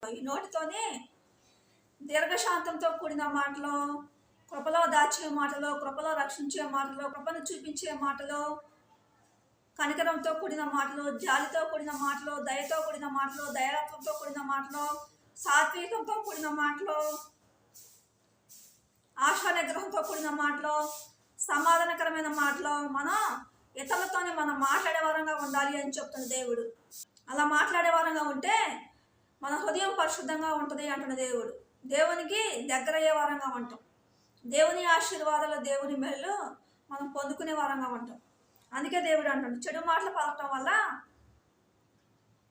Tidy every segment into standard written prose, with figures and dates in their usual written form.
ఈ నోటితోనే దీర్ఘశాంతంతో కూడిన మాటలు, కృపలో దాచే మాటలు, కృపలో రక్షించే మాటలు, కృపను చూపించే మాటలు, కనికరంతో కూడిన మాటలు, జాలితో కూడిన మాటలు, దయతో కూడిన మాటలు, దయాలత్వంతో కూడిన మాటలు, సాత్వికంతో కూడిన మాటలు, ఆశా నిగ్రహంతో కూడిన మాటలు, సమాధానకరమైన మాటలు మనం ఇతరులతోనే మనం మాట్లాడే వారంగా ఉండాలి అని చెప్తున్న దేవుడు. అలా మాట్లాడే వారంగా ఉంటే మన హృదయం పరిశుద్ధంగా ఉంటుంది అంటున్న దేవుడు. దేవునికి దగ్గరయ్యే వారంగా ఉంటాం. దేవుని ఆశీర్వాదాలు, దేవుని మేలు మనం పొందుకునే వారంగా ఉంటాం. అందుకే దేవుడు అంటాడు, చెడు మాటలు పలకటం వల్ల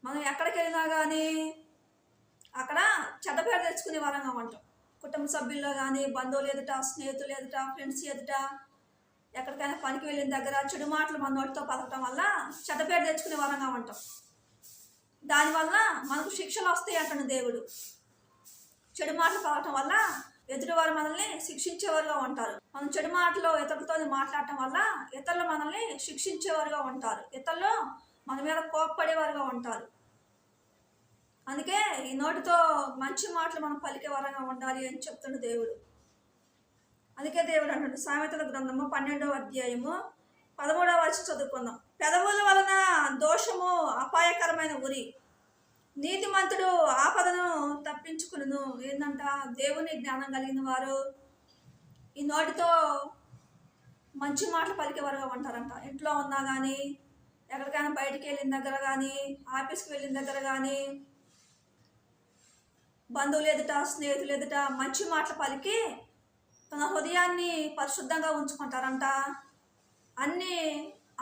మనం ఎక్కడికి వెళ్ళినా కానీ అక్కడ చెడ్డ పేరు తెచ్చుకునే వారంగా ఉంటాం. కుటుంబ సభ్యుల్లో కానీ, బంధువులు ఎదుట, స్నేహితులు ఎదుట, ఫ్రెండ్స్ ఎదుట, ఎక్కడికైనా పనికి వెళ్ళిన దగ్గర చెడు మాటలు మన నోటితో పలకటం వల్ల చెడ్డ పేరు తెచ్చుకునే వారంగా ఉంటాం. దానివల్ల మనకు శిక్షలు వస్తాయి అంటున్న దేవుడు. చెడు మాటలు పలకటం వల్ల ఎదుటివారు మనల్ని శిక్షించేవారుగా ఉంటారు. మనం చెడు మాటలు ఇతరులతో మాట్లాడటం వల్ల ఇతరులు మనల్ని శిక్షించేవారుగా ఉంటారు. ఇతరులు మన మీద కోప్పడేవారుగా ఉంటారు. అందుకే ఈ నోటితో మంచి మాటలు మనం పలికే వారంగా ఉండాలి అని చెప్తున్న దేవుడు. అందుకే దేవుడు అంటాడు, సామెతల గ్రంథము 12వ అధ్యాయము 13వ వచనం చదువుకుందాం. పెదవుల వలన దోషము అపాయకరమైన ఉరి, నీతిమంతుడు ఆపదను తప్పించుకును. ఏంటంట, దేవుని జ్ఞానం కలిగిన వారు ఈ నోటితో మంచి మాటలు పలికేవారుగా ఉంటారంట. ఇంట్లో ఉన్నా కానీ, ఎక్కడికైనా బయటికి వెళ్ళిన దగ్గర కానీ, ఆఫీస్కి వెళ్ళిన దగ్గర కానీ, బంధువులు ఎదుట, స్నేహితులు ఎదుట మంచి మాటలు పలికి తన హృదయాన్ని పరిశుద్ధంగా ఉంచుకుంటారంట. అన్ని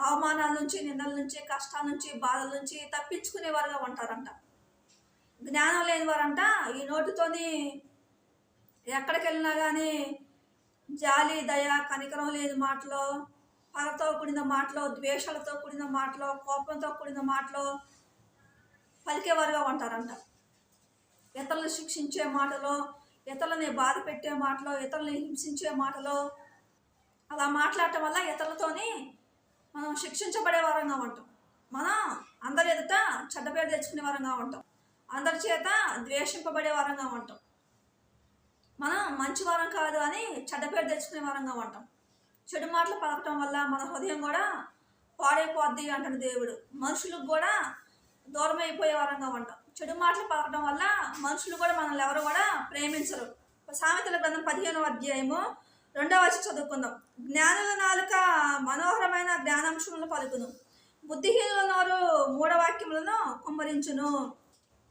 అవమానాల నుంచి, నిందల నుంచి, కష్టాల నుంచి, బాధల నుంచి తప్పించుకునేవారుగా ఉంటారంట. జ్ఞానం లేని వారంట ఈ నోటితోని ఎక్కడికి వెళ్ళినా కానీ జాలి, దయ, కనికరం లేని మాటలు, పగతో కూడిన మాటలు, ద్వేషాలతో కూడిన మాటలు, కోపంతో కూడిన మాటలు పలికేవారుగా ఉంటారంట. ఇతరులను శిక్షించే మాటలు, ఇతరులని బాధ పెట్టే మాటలు, ఇతరులని హింసించే మాటలు, అలా మాట్లాడటం వల్ల ఇతరులతోని మనం శిక్షించబడే వారంగా ఉంటాం. మనం అందరి ఎదుట చెడ్డ పేరు తెచ్చుకునే వారంగా ఉంటాం. అందరి చేత ద్వేషింపబడే వారంగా ఉంటాం. మనం మంచి వారం కాదు అని చెడ్డ పేరు తెచ్చుకునే వారంగా ఉంటాం. చెడు మాటలు పలకటం వల్ల మన హృదయం కూడా పాడైపోద్ది అంటాడు దేవుడు. మనుషులకు కూడా దూరం అయిపోయే వారంగా ఉంటాం. చెడు మాటలు పలకటం వల్ల మనుషులు కూడా మనల్ని ఎవరు కూడా ప్రేమించరు. సామెతల గ్రంథం 15వ అధ్యాయము 2వ వచనం చదువుకుందాం. జ్ఞానుల నాలుక మనోహరమైన జ్ఞానాంశములను పలుకును, బుద్ధిహీనుల నోరు మూఢవాక్యములను కుమ్మరించును.